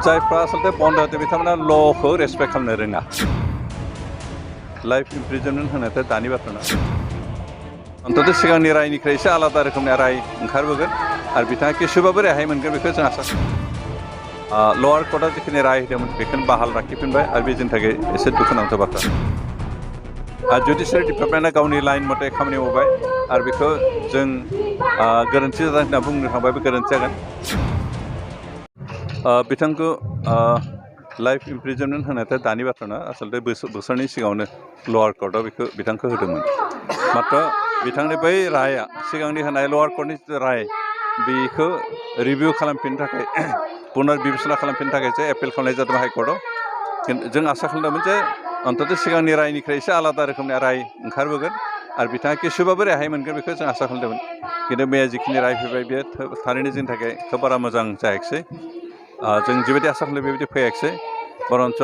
जायफ्रा आसलते बन्द होदों बिथांमोना ल'खौ रेसपेक्ट खालामनो रोङा लाइफ इमप्रिजनमेन्ट होनायाथ' दानि बाथ्रा नङा अन्तत सिगांनि रायनिख्रुइ एसे आलादा रोखोमनि राय ओंखारबोगोन आरो बिथाङा किसुबाबो रेहाय मोनगोन बेखौ जों आसा लवार कर्टआ जिखिनि राय होदोंमोन बेखौनो बाहाल लाखिफिनबाय आरो बे जोंनि थाखाय एसे दुखुनांथाव बाथ्रा आरो जुडिसियेल डिपार्टमेन्टआ गावनि लाइन मथे खामानि मावबाय आरो बेखौ जों गोरोन्थि जादों होनना बुंनो थांबाय बे गोरोन्थि जागोन बिथांखौ लाइफ इमप्रिजनमेन्ट होनायाथ' दानि बाथ्रा नङा आसलते बोसोरनि सिगाङावनो लवार कर्टआव बेखौ बिथांखौ होदोंमोन मात्र बिथांनि बै राया सिगांनि होनाय लवार कर्टनि राय बेखौ रिभिउ खालामफिननो थाखाय पुनर्बिबेसना खालामफिननो थाखायसो एपिल खालामनाय जादोंमोन हाइकर्टआव जों आसा खालामदोंमोन जे अन्तत सिगांनि रायनिख्रुइ एसे आलादा रोखोमनि राय ओंखारबोगोन आरो बिथाङा किसुबाबो रेहाय मोनगोन बेखौ जों आसा खालामदोंमोन खिन्थु मैया जिखिनि राय फैबाय बेयो थारैनो जोंनि थाखाय खोब बारा मोजां जायाखिसै जों जिबायदि आसा खालामदों बेबायदि फैयाखिसै बरन्च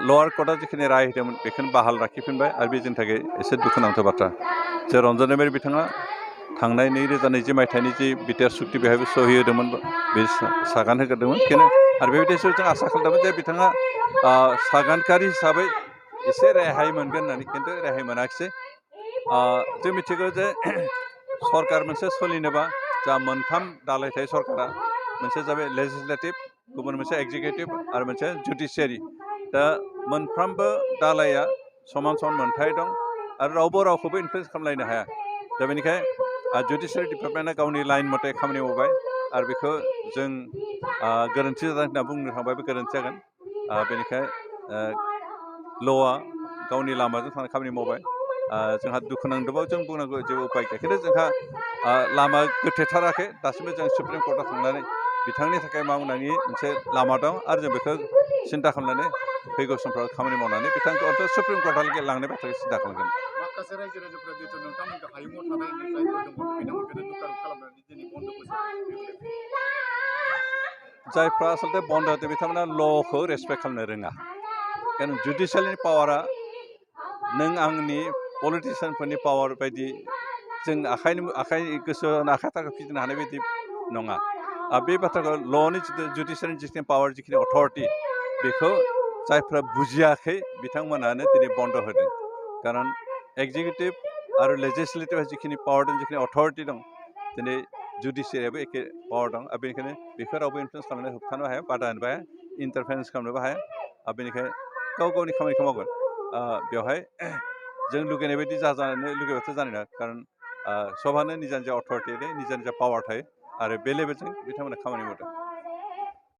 लवार कर्टआ जिखिनि राय होदोंमोन बेखौनो बाहाल लाखिफिनबाय आरो बे जोंनि थाखाय एसे दुखुनांथाव बाथ्रा जे रन्जन मेरि बिथाङा थांनाय 2020 मायथाइनि जि बिटिआर सुक्ति बेहायबो सहि होदोंमोन बे सागान होग्रोदोंमोन खिन्थु आरो बेबायदिसो जों आसा खालामदोंमोन जे बिथाङा सागानकारि हिसाबै एसे रेहाय मोनगोन होननानै खिन्थु रेहाय मोनाखिसै जों मिथिगौ जे सरकार मोनसे सोलिनोबा जा मोनथाम दालाय थायो सरकारा मोनसे जाबाय लेजिस्लेटिभ गुबुन मोनसे एक्जिकिउटिभ आरो मोनसे जुडिसियारि दा मोनफ्रोमबो दालाया समान समान मोनथाय दं आरो रावबो रावखौबो इनफ्लुयेन्स खालामलायनो हाया दा बेनिखायनो जुडिसियेल डिपार्टमेन्टआ गावनि लाइन मथे खामानि मावबाय आरो बेखौ जों गोरोन्थि जादों होनना बुंनो थांबाय बे गोरोन्थि जागोन बेनिखायनो ल'आ गावनि लामाजों थांनानै खामानि मावबाय जोंहा दुखु नांदोंबाबो जों बुंनांगौ जेबो उपाय गैया खिन्थु जोंहा लामा गोथेथाराखै दासिमबो जों सुप्रिम कर्टआव थांनानै बिथांनि थाखाय मावनायनि मोनसे लामा दं आरो जों बेखौ सिन्था खालामनानै फैगौ समफ्राव खामानि मावनानै बिथांखौ अन्थ' सुप्रिम कर्टआलागै लांनाय बाथ्राखौ सिन्था खालामगोन माखासे रायजो राजाफ्रा जिहेतु नोंथांमोनखौ हायुङाव थानाय जायफोर दङ बिथांमोनखौनो दुखारुप खालामनानै दिनै बन्द फोसावदों जायफ्रा आसलते बन्द होदों बिथांमोना ल'खौ रेसपेक्ट खालामनो रोङा कारण जुडिसियेलनि पावारा नों आंनि पलिटिसियानफोरनि पावार बायदि जों आखाइ गोसो आखाइ थाखा फिदिंनो हानाय बायदि नङा बे बाथ्राखौ ल'नि जुडिसियेलनि जिखिनि पावार जिखिनि अथरिटि बेखौ जायफ्रा बुजियाखै बिथांमोनानो दिनै बन्द होदों कारण एक्जिकिउटिभ आरो लेजिस्लेटिभआ जिखिनि पावार दं जिखिनि अथरिटि दं दिनै जुडिसियारियाबो एखे पावार दं आरो बेनिखायनो बेखौ रावबो इनफ्लुयेन्स खालामनो होबथानो हाया बादा होनोबो हाया इन्टारफेरेन्स खालामनोबो हाया आरो बेनिखायनो गाव गावनि खामानिखौ मावगोन बेवहाय जों लुगैनाय बायदि जाजानो लुगैबाथ' जानाय नङा कारण सबानो निजा निजा अथरिटि निजा निजा पावार थायो आरो बे लेभेलजों बिथांमोना खामानि मावदों